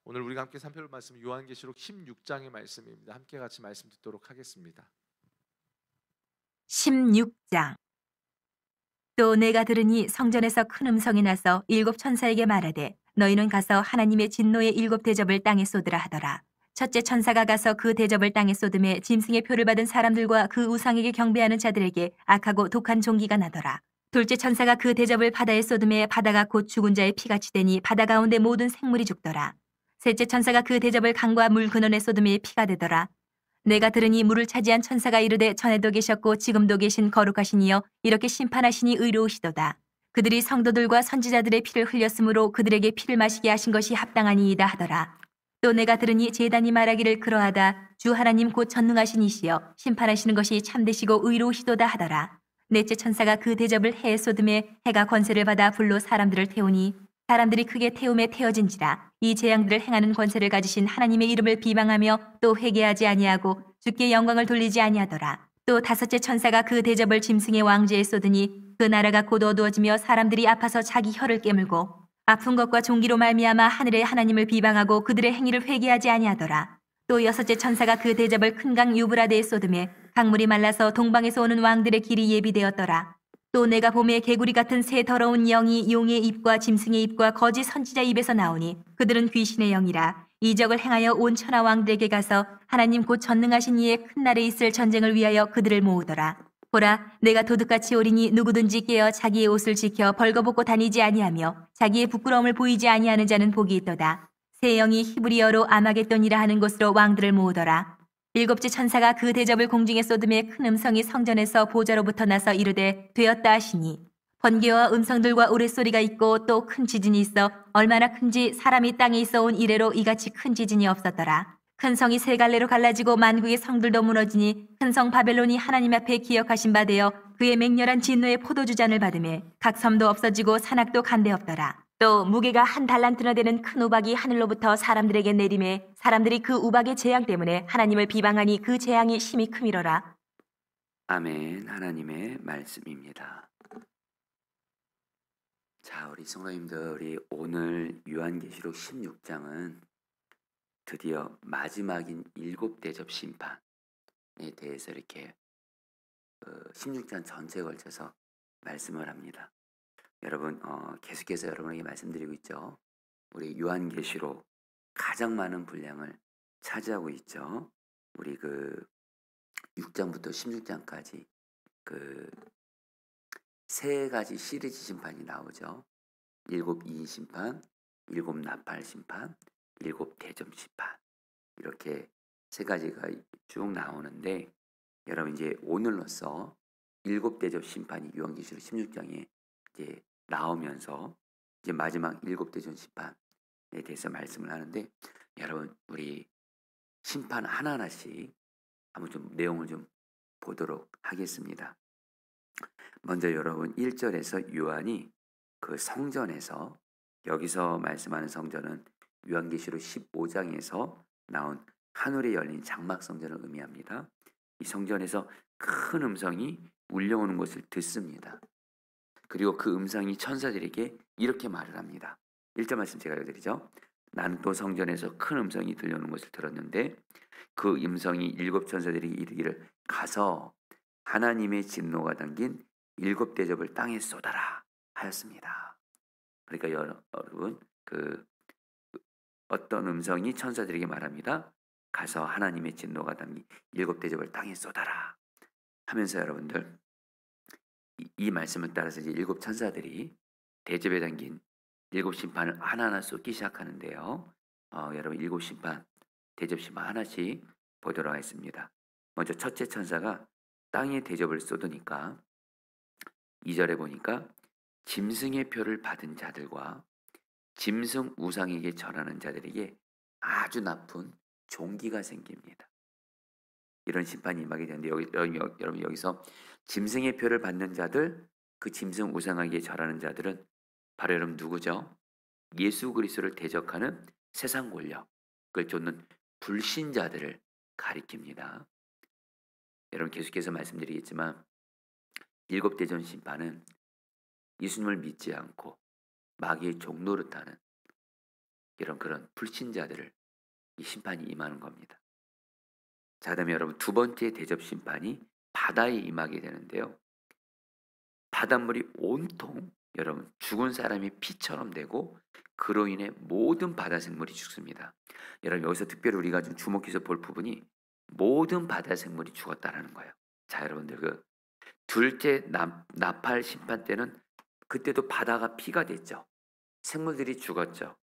오늘 우리가 함께 살펴볼 말씀 요한계시록 16장의 말씀입니다. 함께 같이 말씀 듣도록 하겠습니다. 16장. 또 내가 들으니 성전에서 큰 음성이 나서 일곱 천사에게 말하되 너희는 가서 하나님의 진노의 일곱 대접을 땅에 쏟으라 하더라. 첫째 천사가 가서 그 대접을 땅에 쏟음에 짐승의 표를 받은 사람들과 그 우상에게 경배하는 자들에게 악하고 독한 종기가 나더라. 둘째 천사가 그 대접을 바다에 쏟음에 바다가 곧 죽은 자의 피같이 되니 바다 가운데 모든 생물이 죽더라. 셋째 천사가 그 대접을 강과 물 근원에 쏟음에 피가 되더라. 내가 들으니 물을 차지한 천사가 이르되 전에도 계셨고 지금도 계신 거룩하신 이여 이렇게 심판하시니 의로우시도다. 그들이 성도들과 선지자들의 피를 흘렸으므로 그들에게 피를 마시게 하신 것이 합당하니이다 하더라. 또 내가 들으니 제단이 말하기를 그러하다. 주 하나님 곧 전능하신 이시여 심판하시는 것이 참되시고 의로우시도다 하더라. 넷째 천사가 그 대접을 해에 쏟음에 해가 권세를 받아 불로 사람들을 태우니 사람들이 크게 태움에 태워진지라. 이 재앙들을 행하는 권세를 가지신 하나님의 이름을 비방하며 또 회개하지 아니하고 주께 영광을 돌리지 아니하더라. 또 다섯째 천사가 그 대접을 짐승의 왕지에 쏟으니 그 나라가 곧 어두워지며 사람들이 아파서 자기 혀를 깨물고 아픈 것과 종기로 말미암아 하늘의 하나님을 비방하고 그들의 행위를 회개하지 아니하더라. 또 여섯째 천사가 그 대접을 큰 강 유브라데에 쏟음에 강물이 말라서 동방에서 오는 왕들의 길이 예비되었더라. 또 내가 봄에 개구리 같은 새 더러운 영이 용의 입과 짐승의 입과 거짓 선지자 입에서 나오니 그들은 귀신의 영이라. 이적을 행하여 온 천하 왕들에게 가서 하나님 곧 전능하신 이의 큰 날에 있을 전쟁을 위하여 그들을 모으더라. 보라, 내가 도둑같이 오리니 누구든지 깨어 자기의 옷을 지켜 벌거벗고 다니지 아니하며 자기의 부끄러움을 보이지 아니하는 자는 복이 있도다. 새 영이 히브리어로 아마겟돈이라 하는 곳으로 왕들을 모으더라. 일곱째 천사가 그 대접을 공중에 쏟음에 큰 음성이 성전에서 보좌로부터 나서 이르되 되었다 하시니 번개와 음성들과 우레소리가 있고 또 큰 지진이 있어 얼마나 큰지 사람이 땅에 있어 온 이래로 이같이 큰 지진이 없었더라. 큰 성이 세 갈래로 갈라지고 만국의 성들도 무너지니 큰 성 바벨론이 하나님 앞에 기억하신 바 되어 그의 맹렬한 진노의 포도주잔을 받으매 각 섬도 없어지고 산악도 간데 없더라. 또 무게가 한 달란트나 되는 큰 우박이 하늘로부터 사람들에게 내림에 사람들이 그 우박의 재앙 때문에 하나님을 비방하니 그 재앙이 심히 크미러라. 아멘. 하나님의 말씀입니다. 자, 우리 성도님들이 오늘 요한계시록 16장은 드디어 마지막인 일곱 대접 심판에 대해서 이렇게 16장 전체에 걸쳐서 말씀을 합니다. 여러분 계속해서 여러분에게 말씀드리고 있죠. 우리 요한계시록 가장 많은 분량을 차지하고 있죠. 우리 6장부터 16장까지 세 가지 시리즈 심판이 나오죠. 일곱 이인 심판, 일곱 나팔 심판, 일곱 대접 심판, 이렇게 세 가지가 쭉 나오는데 여러분 이제 오늘로써 일곱 대접 심판이 요한계시록 16장에 이제 나오면서 이제 마지막 일곱 대접 심판에 대해서 말씀을 하는데 여러분 우리 심판 하나하나씩 한번 좀 내용을 좀 보도록 하겠습니다. 먼저 여러분 1절에서 요한이 그 성전에서, 여기서 말씀하는 성전은 요한계시록 15장에서 나온 하늘에 열린 장막 성전을 의미합니다. 이 성전에서 큰 음성이 울려오는 것을 듣습니다. 그리고 그 음성이 천사들에게 이렇게 말을 합니다. 1절 말씀 제가 읽어드리죠. 나는 또 성전에서 큰 음성이 들려오는 것을 들었는데 그 음성이 일곱 천사들에게 이르기를 가서 하나님의 진노가 담긴 일곱 대접을 땅에 쏟아라 하였습니다. 그러니까 여러분 어떤 음성이 천사들에게 말합니다. 가서 하나님의 진노가 담긴 일곱 대접을 땅에 쏟아라 하면서 여러분들 이 말씀을 따라서 이제 일곱 천사들이 대접에 담긴 일곱 심판을 하나하나 쏟기 시작하는데요. 여러분 일곱 심판, 대접 심판 하나씩 보도록 하겠습니다. 먼저 첫째 천사가 땅에 대접을 쏟으니까 2절에 보니까 짐승의 표를 받은 자들과 짐승 우상에게 절하는 자들에게 아주 나쁜 종기가 생깁니다. 이런 심판이 임하게 되는데 여러분 여기서 짐승의 표를 받는 자들, 그 짐승 우상에게 절하는 자들은 바로 여러분 누구죠? 예수 그리스도를 대적하는 세상 권력을 쫓는 불신자들을 가리킵니다. 여러분 계속해서 말씀드리겠지만 일곱 대전 심판은 예수님을 믿지 않고 마귀의 종노릇하는 이런 그런 불신자들을 이 심판이 임하는 겁니다. 자, 그다음에 여러분 두 번째 대접 심판이 바다에 임하게 되는데요. 바닷물이 온통 여러분 죽은 사람의 피처럼 되고 그로 인해 모든 바다 생물이 죽습니다. 여러분 여기서 특별히 우리가 좀 주목해서 볼 부분이 모든 바다 생물이 죽었다라는 거예요. 자, 여러분들 그 둘째 나팔 심판 때는 그때도 바다가 피가 됐죠. 생물들이 죽었죠.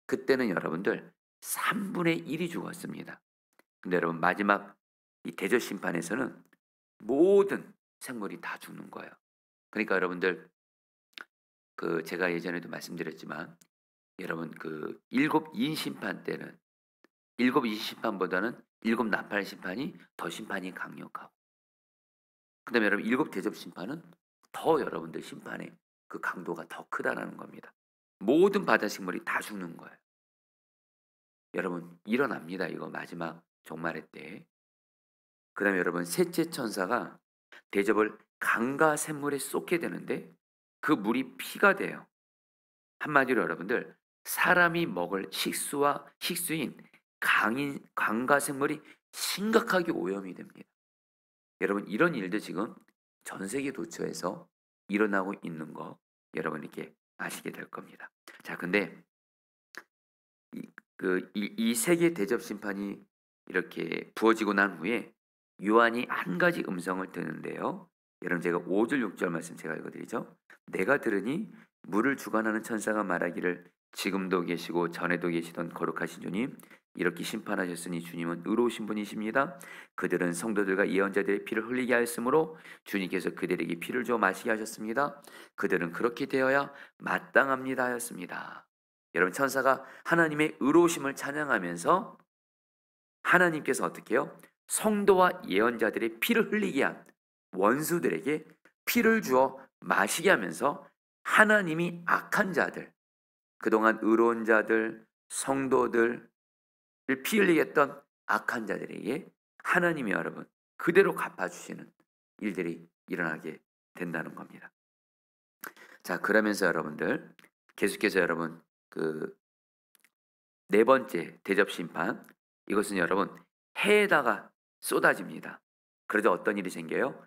그때는 여러분들 3분의 1이 죽었습니다. 근데 여러분 마지막 이 대접 심판에서는 모든 생물이 다 죽는 거예요. 그러니까 여러분들 그 제가 예전에도 말씀드렸지만 여러분 그 일곱 인 심판 때는 일곱 인 심판보다는 일곱 나팔 심판이 더 심판이 강력하고 그다음에 여러분 일곱 대접 심판은 더 여러분들 심판의 그 강도가 더 크다라는 겁니다. 모든 바다 생물이 다 죽는 거예요. 여러분 일어납니다. 이거 마지막 종말의 때. 그다음에 여러분 셋째 천사가 대접을 강과 샘물에 쏟게 되는데 그 물이 피가 돼요. 한마디로 여러분들 사람이 먹을 식수인 강과 샘물이 심각하게 오염이 됩니다. 여러분 이런 일도 지금 전 세계 도처에서 일어나고 있는 거 여러분 이렇게 아시게 될 겁니다. 자, 근데 이 세계 대접 심판이 이렇게 부어지고 난 후에 요한이 한 가지 음성을 듣는데요. 여러분 제가 5절 6절 말씀 제가 읽어드리죠. 내가 들으니 물을 주관하는 천사가 말하기를 지금도 계시고 전에도 계시던 거룩하신 주님 이렇게 심판하셨으니 주님은 의로우신 분이십니다. 그들은 성도들과 예언자들의 피를 흘리게 하였으므로 주님께서 그들에게 피를 주어 마시게 하셨습니다. 그들은 그렇게 되어야 마땅합니다 하였습니다. 여러분 천사가 하나님의 의로우심을 찬양하면서 하나님께서 어떻게 해요? 성도와 예언자들의 피를 흘리게 한 원수들에게 피를 주어 마시게 하면서 하나님이 악한 자들, 그동안 의로운 자들, 성도들을 피 흘리게 했던 악한 자들에게 하나님이 여러분 그대로 갚아주시는 일들이 일어나게 된다는 겁니다. 자, 그러면서 여러분들 계속해서 여러분 그 네 번째 대접 심판 이것은 여러분 해에다가 쏟아집니다. 그러자 어떤 일이 생겨요?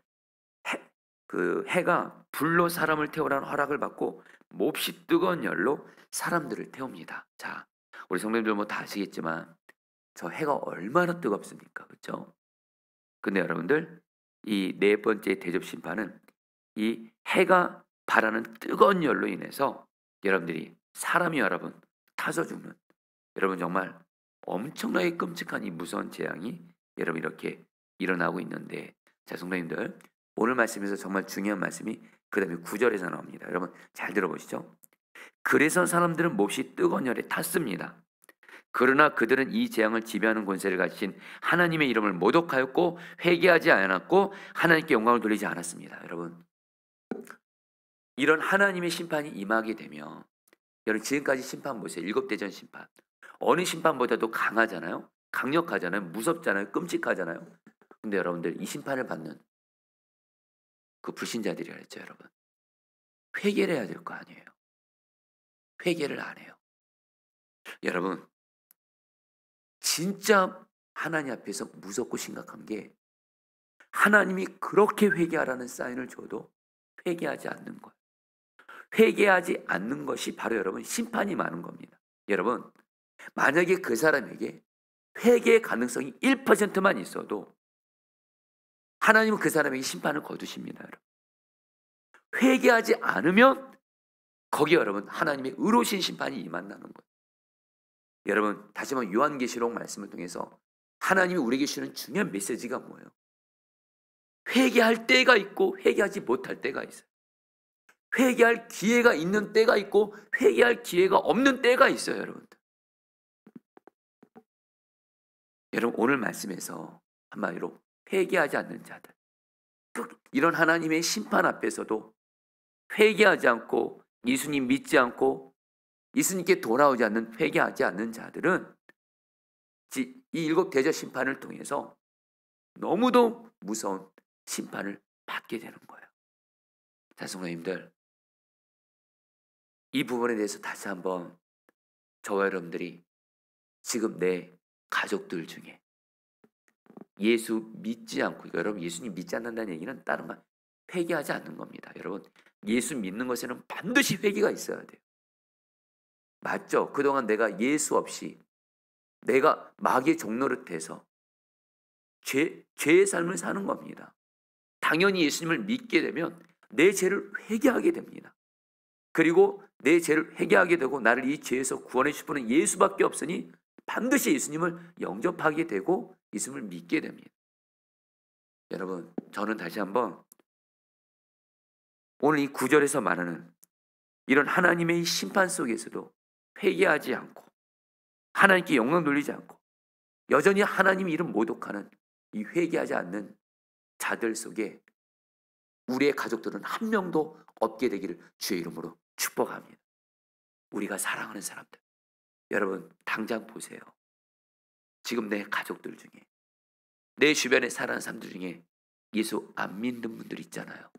해가 불로 사람을 태우라는 허락을 받고 몹시 뜨거운 열로 사람들을 태웁니다. 자, 우리 성도님들 뭐 다 아시겠지만 저 해가 얼마나 뜨겁습니까? 그렇죠? 근데 여러분들 이 네 번째 대접 심판은 이 해가 발하는 뜨거운 열로 인해서 여러분들이 사람이 여러분 타서 죽는 여러분 정말 엄청나게 끔찍한 이 무서운 재앙이 여러분 이렇게 일어나고 있는데 자, 성도님들 오늘 말씀에서 정말 중요한 말씀이 그 다음에 9절에서 나옵니다. 여러분 잘 들어보시죠. 그래서 사람들은 몹시 뜨거운 열에 탔습니다. 그러나 그들은 이 재앙을 지배하는 권세를 가지신 하나님의 이름을 모독하였고 회개하지 않았고 하나님께 영광을 돌리지 않았습니다. 여러분 이런 하나님의 심판이 임하게 되면 여러분 지금까지 심판 보세요. 일곱 대전 심판 어느 심판보다도 강하잖아요. 강력하잖아요. 무섭잖아요. 끔찍하잖아요. 근데 여러분들 이 심판을 받는 그 불신자들이라 했죠. 여러분 회개를 해야 될 거 아니에요. 회개를 안 해요. 여러분 진짜 하나님 앞에서 무섭고 심각한 게 하나님이 그렇게 회개하라는 사인을 줘도 회개하지 않는 거예요. 회개하지 않는 것이 바로 여러분 심판이 많은 겁니다. 여러분 만약에 그 사람에게 회개의 가능성이 1%만 있어도 하나님은 그 사람에게 심판을 거두십니다. 여러분. 회개하지 않으면 거기에 여러분 하나님의 의로우신 심판이 임한다는 거예요. 여러분 다시 한번 요한계시록 말씀을 통해서 하나님이 우리에게 주는 중요한 메시지가 뭐예요? 회개할 때가 있고 회개하지 못할 때가 있어요. 회개할 기회가 있는 때가 있고 회개할 기회가 없는 때가 있어요. 여러분들. 여러분 오늘 말씀에서 한마디로 회개하지 않는 자들 이런 하나님의 심판 앞에서도 회개하지 않고 예수님 믿지 않고 예수님께 돌아오지 않는 회개하지 않는 자들은 이 일곱 대접 심판을 통해서 너무도 무서운 심판을 받게 되는 거예요. 자, 성도님들 이 부분에 대해서 다시 한번 저와 여러분들이 지금 내 가족들 중에 예수 믿지 않고, 여러분 예수님 믿지 않는다는 얘기는 다른 거 회개하지 않는 겁니다. 여러분 예수 믿는 것에는 반드시 회개가 있어야 돼요. 맞죠? 그동안 내가 예수 없이 내가 마귀의 종노릇해서 죄의 삶을 사는 겁니다. 당연히 예수님을 믿게 되면 내 죄를 회개하게 됩니다. 그리고 내 죄를 회개하게 되고 나를 이 죄에서 구원해 주실 분은 예수밖에 없으니 반드시 예수님을 영접하게 되고 예수님을 믿게 됩니다. 여러분, 저는 다시 한번 오늘 이 9절에서 말하는 이런 하나님의 이 심판 속에서도 회개하지 않고 하나님께 영광 돌리지 않고 여전히 하나님 이름 모독하는 이 회개하지 않는 자들 속에 우리의 가족들은 한 명도 없게 되기를 주의 이름으로 축복합니다. 우리가 사랑하는 사람들, 여러분 당장 보세요. 지금 내 가족들 중에, 내 주변에 사는 사람들 중에 예수 안 믿는 분들 있잖아요.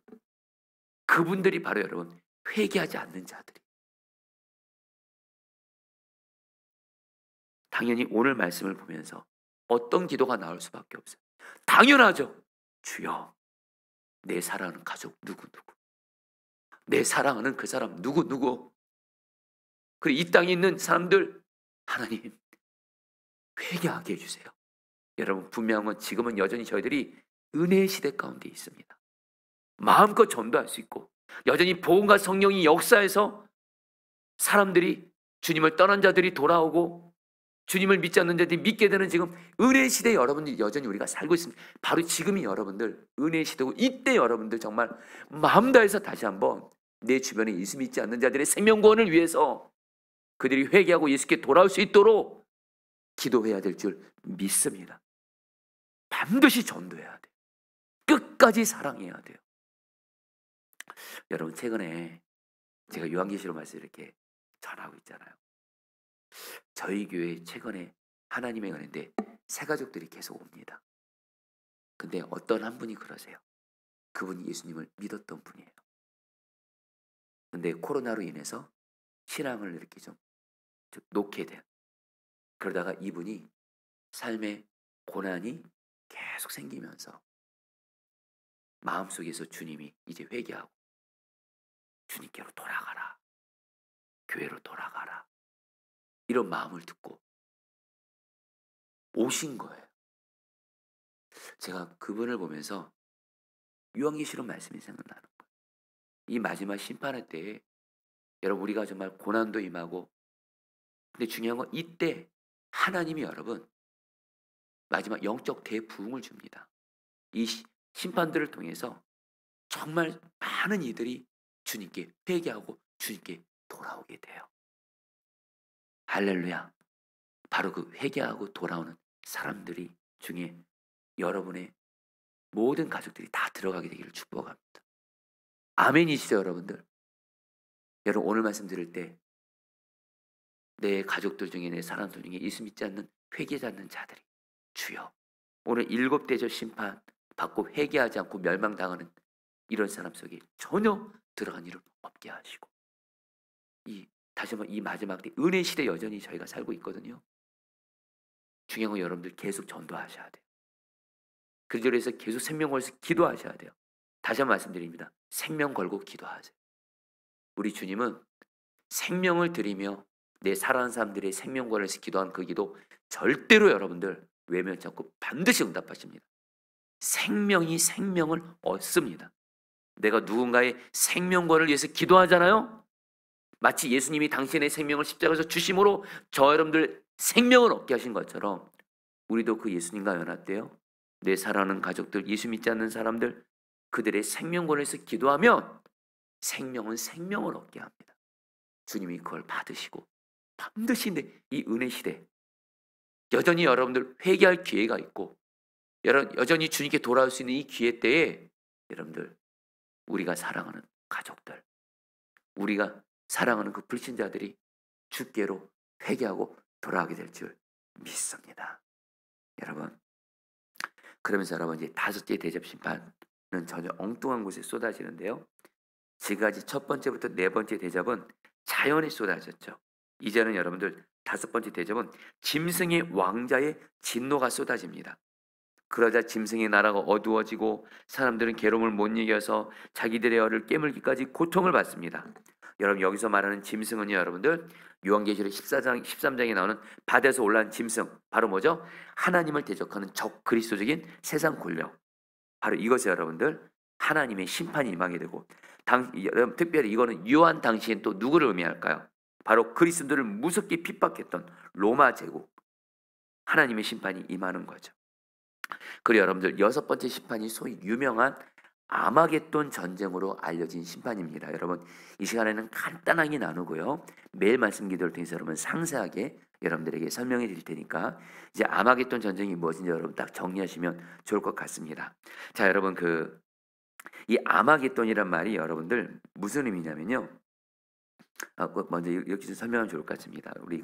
그분들이 바로 여러분 회개하지 않는 자들이. 당연히 오늘 말씀을 보면서 어떤 기도가 나올 수밖에 없어요. 당연하죠. 주여, 내 사랑하는 가족 누구누구, 내 사랑하는 그 사람 누구누구, 그리고 이 땅에 있는 사람들 하나님 회개하게 해주세요. 여러분 분명한 건 지금은 여전히 저희들이 은혜의 시대 가운데 있습니다. 마음껏 전도할 수 있고 여전히 복음과 성령이 역사해서 사람들이 주님을 떠난 자들이 돌아오고 주님을 믿지 않는 자들이 믿게 되는 지금 은혜의 시대에 여러분들이 여전히 우리가 살고 있습니다. 바로 지금이 여러분들 은혜의 시대고, 이때 여러분들 정말 마음 다해서 다시 한번 내 주변에 예수 믿지 않는 자들의 생명 구원을 위해서 그들이 회개하고 예수께 돌아올 수 있도록 기도해야 될 줄 믿습니다. 반드시 전도해야 돼요. 끝까지 사랑해야 돼요. 여러분 최근에 제가 요한계시록 말씀 이렇게 전하고 있잖아요. 저희 교회에 최근에 하나님의 은혜인데 새 가족들이 계속 옵니다. 근데 어떤 한 분이 그러세요. 그분이 예수님을 믿었던 분이에요. 근데 코로나로 인해서 신앙을 이렇게 좀 놓게 된, 그러다가 이분이 삶의 고난이 계속 생기면서 마음속에서 주님이 이제 회개하고 주님께로 돌아가라, 교회로 돌아가라, 이런 마음을 듣고 오신 거예요. 제가 그분을 보면서 요한계시록 말씀이 생각나는 거예요. 이 마지막 심판의 때에 여러분 우리가 정말 고난도 임하고, 근데 중요한 건 이때 하나님이 여러분 마지막 영적 대부흥을 줍니다. 이 심판들을 통해서 정말 많은 이들이 주님께 회개하고 주님께 돌아오게 돼요. 할렐루야. 바로 그 회개하고 돌아오는 사람들이 중에 여러분의 모든 가족들이 다 들어가게 되기를 축복합니다. 아멘이시죠 여러분들? 여러분 오늘 말씀 들을 때 내 가족들 중에, 내 사람들 중에 예수 믿지 않는 회개하지 않는 자들이 주여 오늘 7 대접 심판 받고 회개하지 않고 멸망당하는 이런 사람 속에 전혀 들어간 일을 없게 하시고, 다시 한번 이 마지막 때 은혜 시대 여전히 저희가 살고 있거든요. 중요한 건 여러분들 계속 전도하셔야 돼요. 그 자리에서 계속 생명 걸어서 기도하셔야 돼요. 다시 한번 말씀드립니다. 생명 걸고 기도하세요. 우리 주님은 생명을 드리며 내 사랑하는 사람들의 생명 걸어서 기도한 그 기도 절대로 여러분들 외면치 않고 반드시 응답하십니다. 생명이 생명을 얻습니다. 내가 누군가의 생명권을 위해서 기도하잖아요. 마치 예수님이 당신의 생명을 십자가에서 주심으로 저 여러분들 생명을 얻게 하신 것처럼 우리도 그 예수님과 연합되어 내 사랑하는 가족들, 예수 믿지 않는 사람들, 그들의 생명권을 위해서 기도하면 생명은 생명을 얻게 합니다. 주님이 그걸 받으시고 반드시 이 은혜 시대 여전히 여러분들 회개할 기회가 있고 여전히 주님께 돌아올 수 있는 이 기회 때에 여러분들 우리가 사랑하는 가족들, 우리가 사랑하는 그 불신자들이 주께로 회개하고 돌아가게 될 줄 믿습니다. 여러분, 그러면서 여러분 이제 5째 대접 심판은 전혀 엉뚱한 곳에 쏟아지는데요. 지금까지 첫 번째부터 4번째 대접은 자연에 쏟아졌죠. 이제는 여러분들 다섯 번째 대접은 짐승의 왕자의 진노가 쏟아집니다. 그러자 짐승의 나라가 어두워지고 사람들은 괴로움을 못 이겨서 자기들의 열을 깨물기까지 고통을 받습니다. 여러분 여기서 말하는 짐승은요 여러분들 요한계시록 13장에 나오는 바다에서 올라온 짐승 바로 뭐죠? 하나님을 대적하는 적 그리스도적인 세상 권력. 바로 이것이 여러분들 하나님의 심판이 임하게 되고 여러분 특별히 이거는 유한 당시엔 또 누구를 의미할까요? 바로 그리스도를 무섭게 핍박했던 로마 제국 하나님의 심판이 임하는 거죠. 그리고 여러분들 여섯 번째 심판이 소위 유명한 아마겟돈 전쟁으로 알려진 심판입니다. 여러분 이 시간에는 간단하게 나누고요. 매일 말씀 기도를 통해서 여러분 상세하게 여러분들에게 설명해 드릴 테니까 이제 아마겟돈 전쟁이 무엇인지 여러분 딱 정리하시면 좋을 것 같습니다. 자 여러분 이 아마겟돈이란 말이 여러분들 무슨 의미냐면요. 먼저 이렇게 좀 설명하면 좋을 것 같습니다. 우리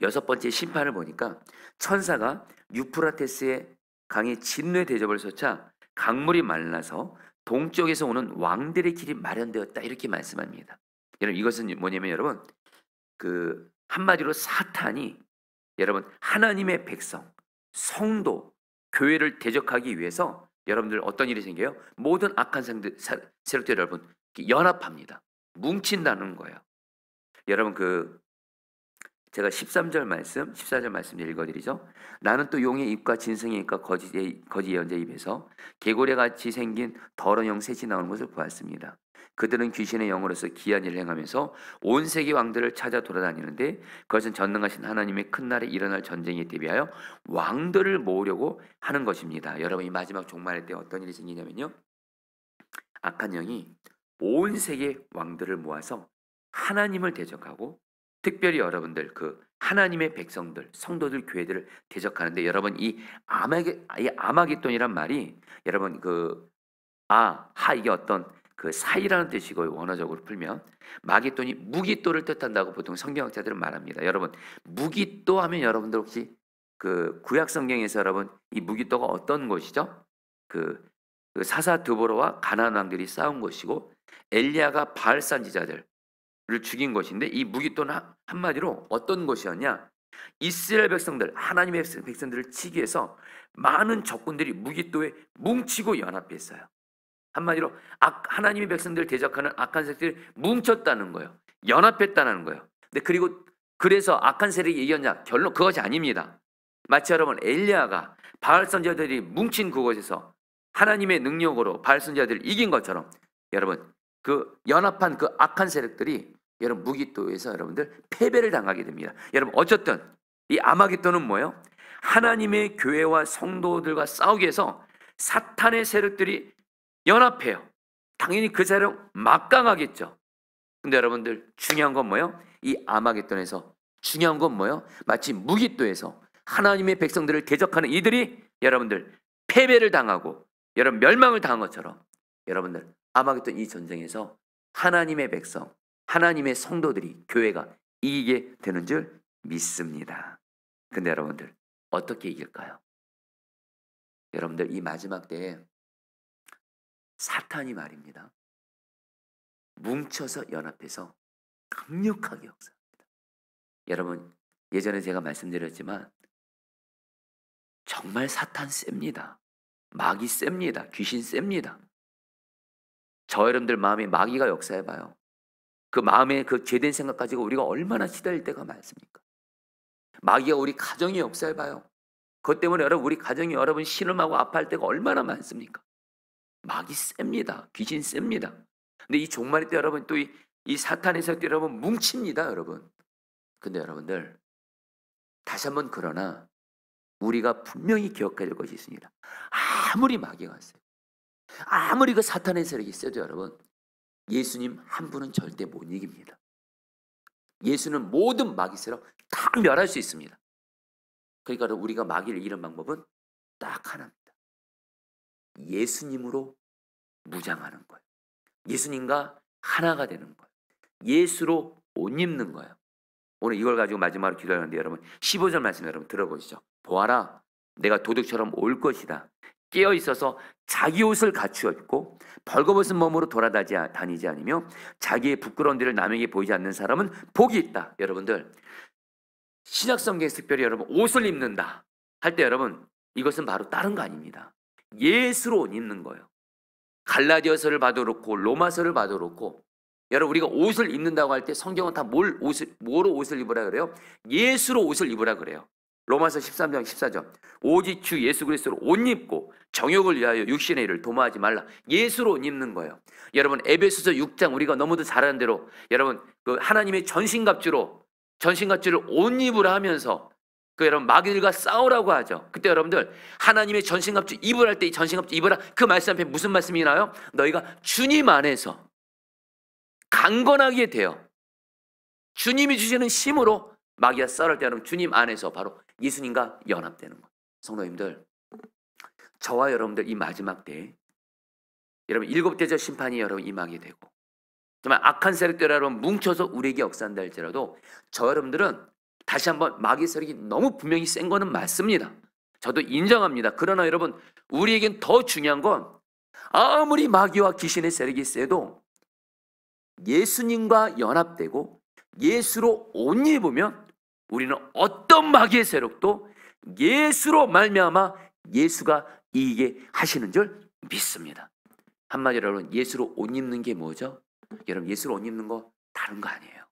여섯 번째 심판을 보니까 천사가 유프라테스의 강의 진노의 대접을 솟아 강물이 말라서 동쪽에서 오는 왕들의 길이 마련되었다 이렇게 말씀합니다. 여러분 이것은 뭐냐면 여러분 한마디로 사탄이 여러분 하나님의 백성, 성도, 교회를 대적하기 위해서 여러분들 어떤 일이 생겨요? 모든 악한 세력들 여러분 연합합니다. 뭉친다는 거예요. 여러분 제가 13절 말씀, 14절 말씀 읽어드리죠. 나는 또 용의 입과 진승의 입과 거짓 예언자의 입에서 개구리같이 생긴 더러운 영 셋이 나오는 것을 보았습니다. 그들은 귀신의 영으로서 기한 일을 행하면서 온 세계 왕들을 찾아 돌아다니는데 그것은 전능하신 하나님의 큰 날에 일어날 전쟁에 대비하여 왕들을 모으려고 하는 것입니다. 여러분 이 마지막 종말의 때 어떤 일이 생기냐면요. 악한 영이 온 세계 왕들을 모아서 하나님을 대적하고 특별히 여러분들 하나님의 백성들, 성도들, 교회들을 대적하는데 여러분 이 아마겟돈이란 말이 여러분 이게 어떤 사이라는 뜻이고 원어적으로 풀면 마겟돈이 무기또를 뜻한다고 보통 성경학자들은 말합니다. 여러분 무기또 하면 여러분들 혹시 구약 성경에서 여러분 이 무기또가 어떤 곳이죠? 사사 드보라와 가나안 왕들이 싸운 곳이고 엘리야가 바알 선지자들 를 죽인 것인데 이 무기또는 한마디로 어떤 것이었냐? 이스라엘 백성들, 하나님의 백성들을 치기 위해서 많은 적군들이 무기또에 뭉치고 연합했어요. 한마디로 하나님의 백성들을 대적하는 악한 세력들이 뭉쳤다는 거예요. 연합했다는 거예요. 그래서 악한 세력이 이겼냐? 결론 그것이 아닙니다. 마치 여러분 엘리야가 바알 선지자들이 뭉친 그곳에서 하나님의 능력으로 바알 선지자들을 이긴 것처럼 여러분 연합한 악한 세력들이 여러분 무기또에서 여러분들 패배를 당하게 됩니다. 여러분 어쨌든 이 아마겟돈은 뭐예요? 하나님의 교회와 성도들과 싸우기 위해서 사탄의 세력들이 연합해요. 당연히 그 세력 막강하겠죠. 근데 여러분들 중요한 건 뭐예요? 이 아마겟돈에서 중요한 건 뭐예요? 마치 무기또에서 하나님의 백성들을 대적하는 이들이 여러분들 패배를 당하고 여러분 멸망을 당한 것처럼 여러분들 아마겟돈 이 전쟁에서 하나님의 백성, 하나님의 성도들이 교회가 이기게 되는 줄 믿습니다. 근데 여러분들 어떻게 이길까요? 여러분들 이 마지막 때에 사탄이 말입니다. 뭉쳐서 연합해서 강력하게 역사합니다. 여러분 예전에 제가 말씀드렸지만 정말 사탄 셉니다. 마귀 셉니다. 귀신 셉니다. 저 여러분들 마음에 마귀가 역사해봐요. 마음에 죄된 생각 가지고 우리가 얼마나 시달릴 때가 많습니까? 마귀가 우리 가정에 역사해봐요. 그것 때문에 여러분 우리 가정이 여러분 신음하고 아파할 때가 얼마나 많습니까? 마귀 셉니다. 귀신 셉니다. 근데 이 종말의 때 여러분 또 이 사탄의 세력들 여러분 뭉칩니다. 여러분. 근데 여러분들 다시 한번 그러나 우리가 분명히 기억해야 될 것이 있습니다. 아무리 마귀가 왔어요. 아무리 사탄의 세력이 있어도 여러분 예수님 한 분은 절대 못 이깁니다. 예수는 모든 마귀 세력 다 멸할 수 있습니다. 그러니까 우리가 마귀를 이기는 방법은 딱 하나입니다. 예수님으로 무장하는 거예요. 예수님과 하나가 되는 거예요. 예수로 옷 입는 거예요. 오늘 이걸 가지고 마지막으로 기도하는데 여러분 15절 말씀 여러분 들어보시죠. 보아라 내가 도둑처럼 올 것이다. 깨어 있어서 자기 옷을 갖추어 입고 벌거벗은 몸으로 돌아다니지 않으며 자기의 부끄러운 데를 남에게 보이지 않는 사람은 복이 있다. 여러분들, 신약성경에서 특별히 여러분 옷을 입는다 할 때 여러분 이것은 바로 다른 거 아닙니다. 예수로 옷 입는 거예요. 갈라디아서를 봐도 그렇고 로마서를 봐도 그렇고 여러분 우리가 옷을 입는다고 할 때 성경은 다 뭐로 옷을 입으라 그래요? 예수로 옷을 입으라 그래요. 로마서 13장 14절 오직 주 예수 그리스도로 옷 입고 정욕을 위하여 육신의 일을 도모하지 말라. 예수로 옷 입는 거예요. 여러분 에베소서 6장 우리가 너무도 잘 아는 대로 여러분 그 하나님의 전신갑주를 옷 입으라 하면서 그 여러분 마귀들과 싸우라고 하죠. 그때 여러분들 하나님의 전신갑주 입으라 할 때 이 전신갑주 입으라 그 말씀 앞에 무슨 말씀이 나와요? 너희가 주님 안에서 강건하게 되어 주님이 주시는 힘으로 마귀가 싸울 때 여러분 주님 안에서 바로 예수님과 연합되는 거예요. 성도님들, 저와 여러분들 이 마지막 때에 여러분 일곱 대접 심판이 여러분 임하게 되고 정말 악한 세력들 여러분 뭉쳐서 우리에게 역사한다 할지라도 저 여러분들은 다시 한번 마귀 세력이 너무 분명히 센 거는 맞습니다. 저도 인정합니다. 그러나 여러분 우리에겐 더 중요한 건 아무리 마귀와 귀신의 세력이 세도 예수님과 연합되고 예수로 옷 입으면 우리는 어떤 마귀의 세력도 예수로 말미암아 예수가 이기게 하시는 줄 믿습니다. 한마디로 여러분 예수로 옷 입는 게 뭐죠? 여러분 예수로 옷 입는 거 다른 거 아니에요.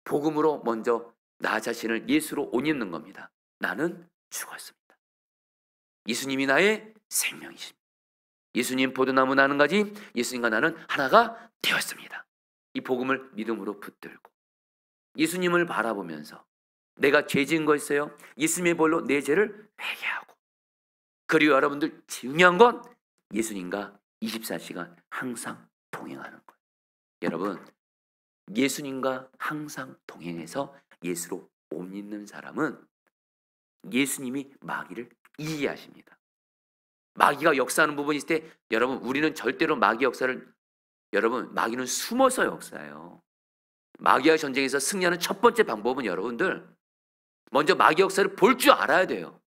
복음으로 먼저 나 자신을 예수로 옷 입는 겁니다. 나는 죽었습니다. 예수님이 나의 생명이십니다. 예수님 포도나무 나는 가지 예수님과 나는 하나가 되었습니다. 이 복음을 믿음으로 붙들고 예수님을 바라보면서 내가 죄 지은 거 있어요? 예수님의 볼로 내 죄를 회개하고 그리고 여러분들 중요한 건 예수님과 24시간 항상 동행하는 거예요. 여러분 예수님과 항상 동행해서 예수로 옷 입는 사람은 예수님이 마귀를 이기게 하십니다. 마귀가 역사하는 부분이 있을 때 여러분 우리는 절대로 마귀 역사를 여러분 마귀는 숨어서 역사해요. 마귀와 전쟁에서 승리하는 첫 번째 방법은 여러분들 먼저 마귀 역사를 볼 줄 알아야 돼요.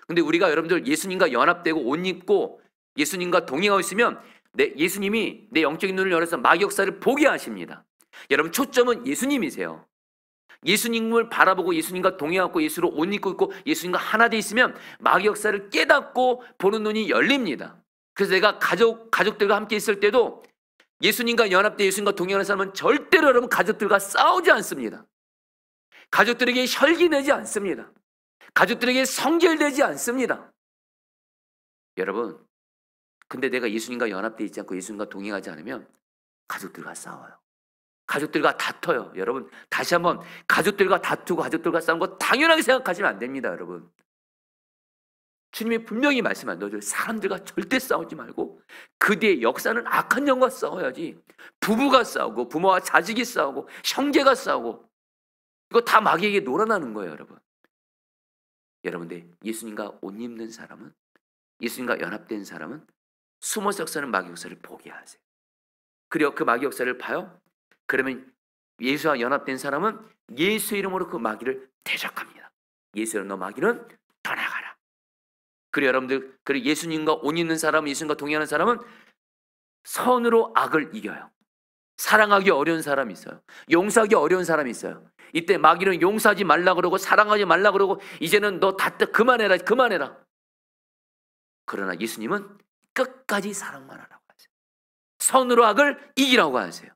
근데 우리가 여러분들 예수님과 연합되고 옷 입고 예수님과 동행하고 있으면 예수님이 내 영적인 눈을 열어서 마귀 역사를 보게 하십니다. 여러분 초점은 예수님이세요. 예수님을 바라보고 예수님과 동행하고 예수로 옷 입고 있고 예수님과 하나 돼 있으면 마귀 역사를 깨닫고 보는 눈이 열립니다. 그래서 내가 가족들과 함께 있을 때도 예수님과 연합돼 예수님과 동행하는 사람은 절대로 여러분 가족들과 싸우지 않습니다. 가족들에게 혈기내지 않습니다. 가족들에게 성결되지 않습니다. 여러분 근데 내가 예수님과 연합돼 있지 않고 예수님과 동행하지 않으면 가족들과 싸워요. 가족들과 다퉈요. 여러분 다시 한번 가족들과 다투고 가족들과 싸우는 거 당연하게 생각하시면 안 됩니다. 여러분 주님이 분명히 말씀한 너희들 사람들과 절대 싸우지 말고 그 뒤에 역사는 악한 영과 싸워야지. 부부가 싸우고 부모와 자식이 싸우고 형제가 싸우고 이거 다 마귀에게 놀아나는 거예요. 여러분들 예수님과 옷 입는 사람은 예수님과 연합된 사람은 숨어서 역사는 마귀 역사를 보게 하세요. 그리고 그 마귀 역사를 봐요. 그러면 예수와 연합된 사람은 예수의 이름으로 그 마귀를 대적합니다. 예수의 이름으로 너 마귀는 떠나가라. 그리고 여러분들 그리고 예수님과 옷 입는 사람 예수님과 동행하는 사람은 선으로 악을 이겨요. 사랑하기 어려운 사람이 있어요. 용서하기 어려운 사람이 있어요. 이때 마귀는 용서하지 말라 그러고 사랑하지 말라 그러고 이제는 너 다 그만해라. 그러나 예수님은 끝까지 사랑만 하라고 하세요. 선으로 악을 이기라고 하세요.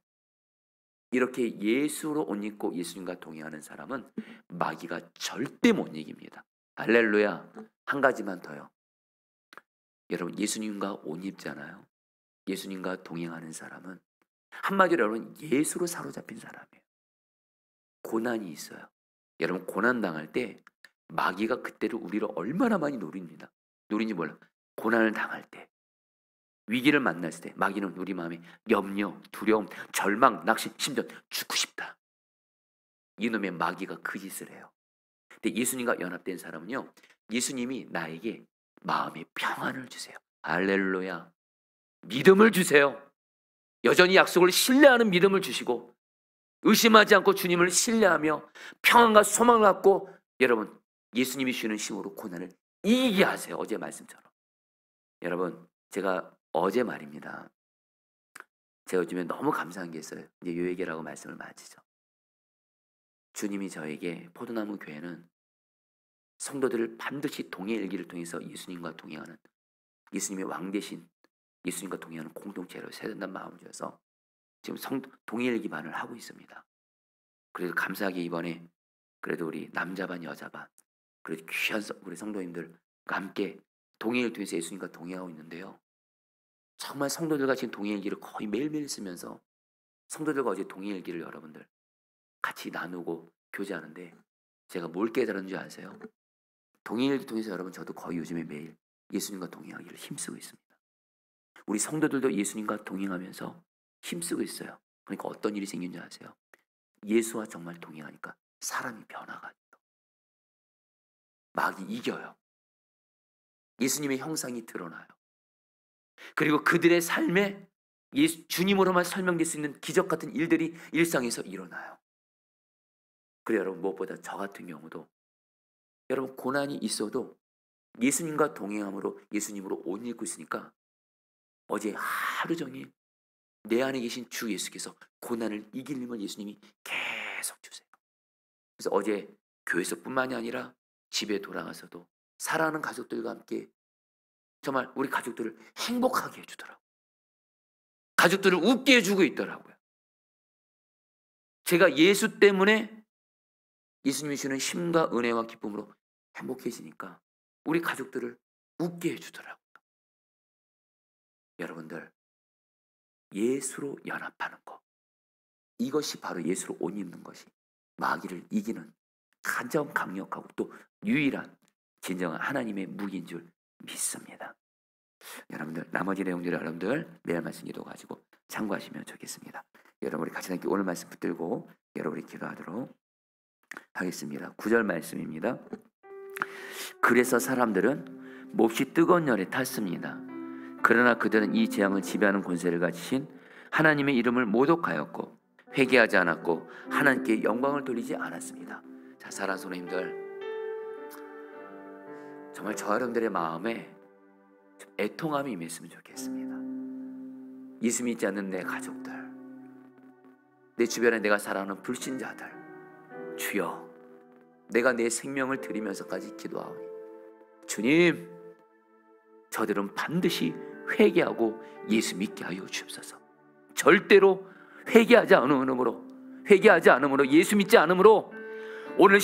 이렇게 예수로 옷 입고 예수님과 동행하는 사람은 마귀가 절대 못 이깁니다. 할렐루야. 한 가지만 더요. 여러분 예수님과 옷 입잖아요. 예수님과 동행하는 사람은 한마디로 여러분 예수로 사로잡힌 사람이에요. 고난이 있어요. 여러분 고난 당할 때 마귀가 그때를 우리를 얼마나 많이 노립니다. 노린지 몰라. 고난을 당할 때 위기를 만났을 때 마귀는 우리 마음에 염려, 두려움, 절망, 낙심, 심지어 죽고 싶다. 이놈의 마귀가 그 짓을 해요. 근데 예수님과 연합된 사람은요. 예수님이 나에게 마음의 평안을 주세요. 할렐루야. 믿음을 주세요. 여전히 약속을 신뢰하는 믿음을 주시고 의심하지 않고 주님을 신뢰하며 평안과 소망을 갖고 여러분 예수님이 주시는 힘으로 고난을 이기게 하세요. 어제 말씀처럼. 여러분, 제가 어제 말입니다. 제가 요즘에 너무 감사한 게 있어요. 이제 요 얘기라고 말씀을 마치죠. 주님이 저에게 포도나무 교회는 성도들을 반드시 동해일기를 통해서 예수님과 동행하는, 예수님의 왕 대신 예수님과 동행하는 공동체로 세운다는 마음을 주셔서 지금 동해일기반을 하고 있습니다. 그래서 감사하게 이번에 그래도 우리 남자반 여자반 그래도 귀한 우리 성도님들과 함께 동해를 통해서 예수님과 동행하고 있는데요. 정말 성도들과 지금 동해일기를 거의 매일매일 쓰면서 성도들과 어제 동해일기를 여러분들 같이 나누고 교제하는데 제가 뭘 깨달았는지 아세요? 동해일기 통해서 여러분 저도 거의 요즘에 매일 예수님과 동행하기를 힘쓰고 있습니다. 우리 성도들도 예수님과 동행하면서 힘쓰고 있어요. 그러니까 어떤 일이 생긴지 아세요? 예수와 정말 동행하니까 사람이 변화가 있어. 마귀 이겨요. 예수님의 형상이 드러나요. 그리고 그들의 삶에 주님으로만 설명될 수 있는 기적 같은 일들이 일상에서 일어나요. 그래 여러분, 무엇보다 저 같은 경우도 여러분 고난이 있어도 예수님과 동행함으로 예수님으로 옷 입고 있으니까 어제 하루 종일 내 안에 계신 주 예수께서 고난을 이길 힘을 예수님이 계속 주세요. 그래서 어제 교회에서뿐만이 아니라 집에 돌아가서도 사랑하는 가족들과 함께 정말 우리 가족들을 행복하게 해주더라고요. 가족들을 웃게 해주고 있더라고요. 제가 예수 때문에 예수님이 주는 힘과 은혜와 기쁨으로 행복해지니까 우리 가족들을 웃게 해주더라고요. 여러분들, 예수로 연합하는 것, 이것이 바로 예수로 옷 입는 것이 마귀를 이기는 가장 강력하고 또 유일한 진정한 하나님의 무기인 줄 믿습니다. 여러분들, 나머지 내용들을 여러분들 매일 말씀 기도 가지고 참고하시면 좋겠습니다. 여러분, 우리 같이 함께 오늘 말씀 붙들고 여러분이 기도하도록 하겠습니다. 9절 말씀입니다. 그래서 사람들은 몹시 뜨거운 열에 탔습니다. 그러나 그들은 이 재앙을 지배하는 권세를 가지신 하나님의 이름을 모독하였고 회개하지 않았고 하나님께 영광을 돌리지 않았습니다. 자, 사랑하는 성도님들, 정말 저 여러분들의 마음에 좀 애통함이 임했으면 좋겠습니다. 예수 믿지 않는 내 가족들, 내 주변에 내가 사랑하는 불신자들, 주여, 내가 내 생명을 드리면서까지 기도하오니 주님, 저들은 반드시 회개하고 예수 믿게 하여 주옵소서. 절대로 회개하지 않음으로 예수 믿지 않음으로 오늘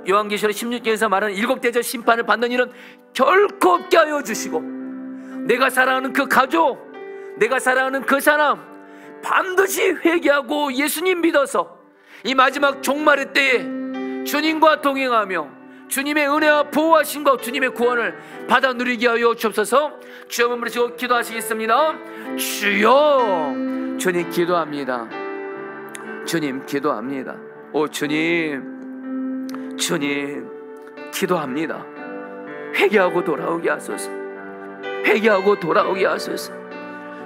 요한계시록 16장에서 말하는 7대접 심판을 받는 일은 결코 없게 하여 주시고, 내가 사랑하는 그 가족, 내가 사랑하는 그 사람 반드시 회개하고 예수님 믿어서 이 마지막 종말의 때에 주님과 동행하며 주님의 은혜와 보호하심과 주님의 구원을 받아 누리게 하여 주옵소서. 주여 부르시고 기도하시겠습니다. 주여, 주님 기도합니다. 주님 기도합니다. 오 주님, 주님 기도합니다. 회개하고 돌아오게 하소서. 회개하고 돌아오게 하소서.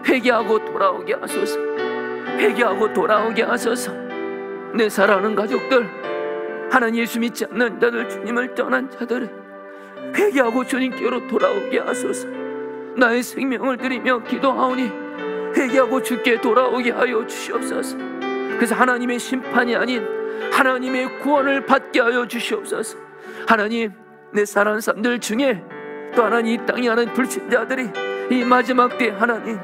회개하고 돌아오게 하소서. 회개하고 돌아오게 하소서. 내 사랑하는 가족들, 하나님 예수 믿지 않는 자들, 주님을 떠난 자들을 회개하고 주님께로 돌아오게 하소서. 나의 생명을 드리며 기도하오니 회개하고 주께 돌아오게 하여 주시옵소서. 그래서 하나님의 심판이 아닌 하나님의 구원을 받게 하여 주시옵소서. 하나님, 내 사랑하는 사람들 중에 또 하나님 이 땅에 하는 불신자들이 이 마지막 때 하나님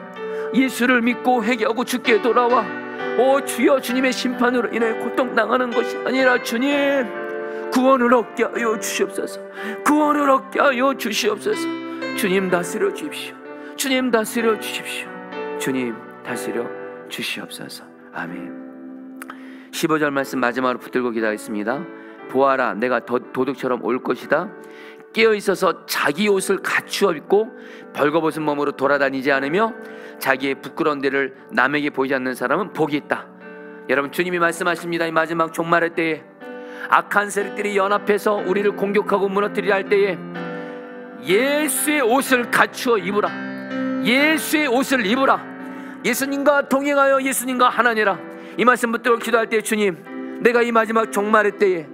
예수를 믿고 회개하고 주께 돌아와 오 주여, 주님의 심판으로 인해 고통당하는 것이 아니라 주님 구원을 얻게 하여 주시옵소서. 구원을 얻게 하여 주시옵소서. 주님 다스려 주십시오. 주님 다스려 주십시오. 주님 다스려 주시옵소서. 아멘. 15절 말씀 마지막으로 붙들고 기도하겠습니다. 보아라, 내가 도둑처럼 올 것이다. 깨어있어서 자기 옷을 갖추어 입고 벌거벗은 몸으로 돌아다니지 않으며 자기의 부끄러운 데를 남에게 보이지 않는 사람은 복이 있다. 여러분, 주님이 말씀하십니다. 이 마지막 종말의 때에 악한 세력들이 연합해서 우리를 공격하고 무너뜨리려 할 때에 예수의 옷을 갖추어 입으라. 예수의 옷을 입으라. 예수님과 동행하여 예수님과 하나니라. 이 말씀 붙들고 기도할 때, 주님, 내가 이 마지막 종말의 때에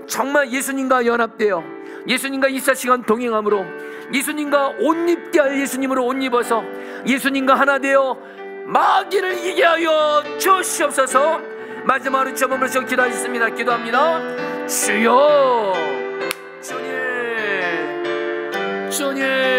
정말 예수님과 연합되어 예수님과 24시간 동행함으로 예수님과 옷 입게 할 예수님으로 옷 입어서 예수님과 하나 되어 마귀를 이기게 하여 주시옵소서. 마지막으로 저물면서 기도하겠습니다. 기도합니다. 주여, 주님, 주님,